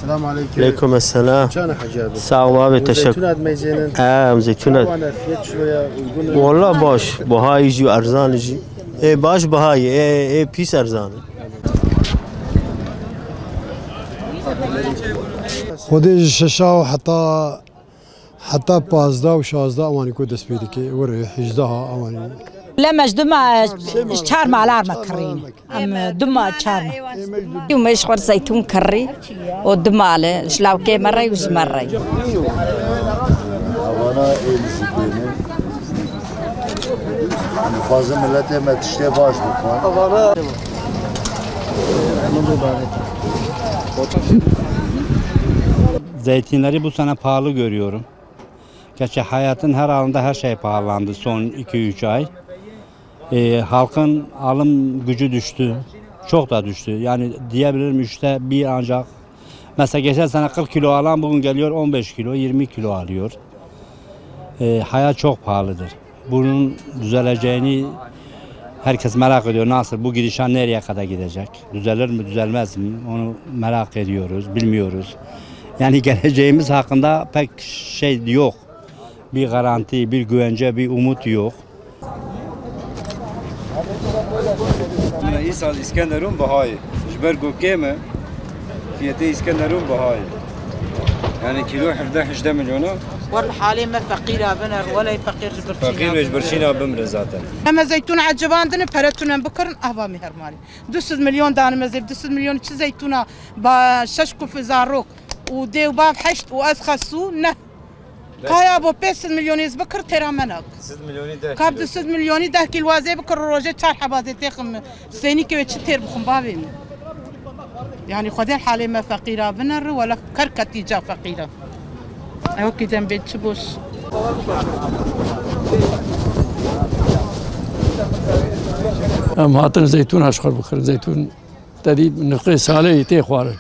السلام عليكم. عليكم السلام. كان حجابي. sağ ol abi teşekkür. زيتونات ميزانين. زيتونات. وانا فيت شويه ويقولوا والله باش بهاي يجي ارزان يجي. باش بهاي بيس ارزان. خودی ششا و حتی 15 و 16 اوانی کو دست پیدا کی ور 18 اوانی لما جدما شهر مالار مكرين ام دما شهر يوم يشخر زيتون كري ودماله شلاو كي مري وزمري Havana elbisini fazla millete metişte baş mı? Zeytinleri bu sene pahalı görüyorum. Gerçi hayatın her alanında her şey pahalandı son 2-3 ay. Halkın alım gücü düştü. Çok da düştü. Yani diyebilirim 3'te 1 ancak. Mesela geçen sene 40 kilo alan bugün geliyor 15 kilo, 20 kilo alıyor. Hayat çok pahalıdır. Bunun düzeleceğini herkes merak ediyor. Nasıl? Bu gidişat nereye kadar gidecek? Düzelir mi, düzelmez mi? Onu merak ediyoruz, bilmiyoruz. Yani geleceğimiz hakkında pek şey yok. Bir garanti, bir güvence, bir umut yok. İsal İskenderun Bahayi. Jber Gokeme fiyatı İskenderun Bahayi. Yani kilo 11 milyonu. والحالي ما فقيرة بنر ولا فقير جبرتينا فقير مجبرشينا بمر zaten. أما زيتون عجباندنا برتونا بكرن أهوا مهر مالي 200 مليون دان مزيب 200 مليون تش زيتونا بششكو في زاروك ودي وباب حشت وأسخسو نه كايا أبو 500 مليون يزبكر ترى منك 200 milyonu da. كاب 200 مليون ده كيلو وازي بكر روجة شار حبازي تخم سيني كي تشتير بخم بابين يعني خدي الحالي ما فقيرة بنر ولا كركتي جا فقيرة أيوة كده بيت شبوش ام هاتن زيتون اشخر بخير زيتون تدي نقي سالي تي خوار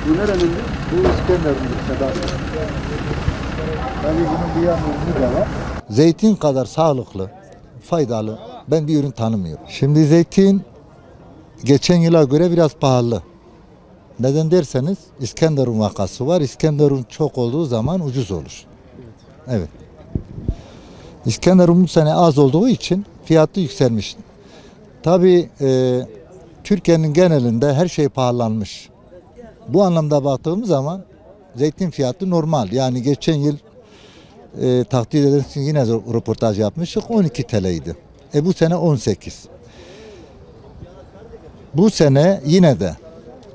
Bu nerenin? Bu İskenderun'dur Sedat. Tabii bunun bir yanı da var. Zeytin kadar sağlıklı, faydalı ben bir ürün tanımıyorum. Şimdi zeytin geçen yıla göre biraz pahalı. Neden derseniz İskenderun vakası var. İskenderun çok olduğu zaman ucuz olur. Evet. İskenderun bu sene az olduğu için fiyatı yükselmiş. Tabii Türkiye'nin genelinde her şey pahalanmış. Bu anlamda baktığımız zaman zeytin fiyatı normal. Yani geçen yıl takdir edersin yine röportaj yapmıştık 12 TL'ydi. Bu sene 18. Bu sene yine de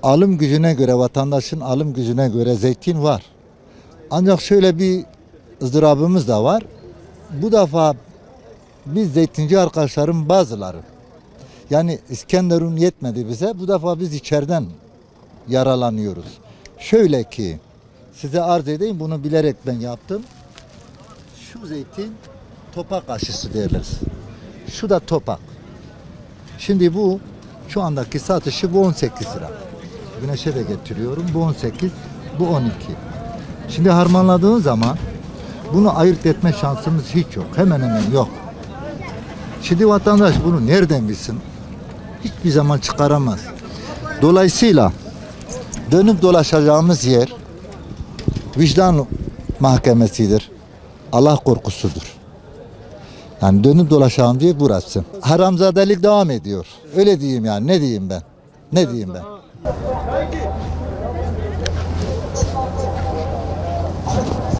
alım gücüne göre vatandaşın alım gücüne göre zeytin var. Ancak şöyle bir ızdırabımız da var. Bu defa biz zeytinci arkadaşlarım bazıları yani İskenderun yetmedi bize. Bu defa biz içeriden yaralanıyoruz. Şöyle ki size arz edeyim bunu bilerek ben yaptım. Şu zeytin topak aşısı derler. Şu da topak. Şimdi bu şu andaki satışı bu 18 lira. Güneşe de getiriyorum. Bu 18, bu 12. Şimdi harmanladığın zaman bunu ayırt etme şansımız hiç yok. Hemen hemen yok. Şimdi vatandaş bunu nereden bilsin? Hiçbir zaman çıkaramaz. Dolayısıyla dönüp dolaşacağımız yer vicdan mahkemesidir. Allah korkusudur. Yani dönüp dolaşacağım diye burası. Haramzadelik devam ediyor. Öyle diyeyim yani. Ne diyeyim ben? Ne diyeyim ben?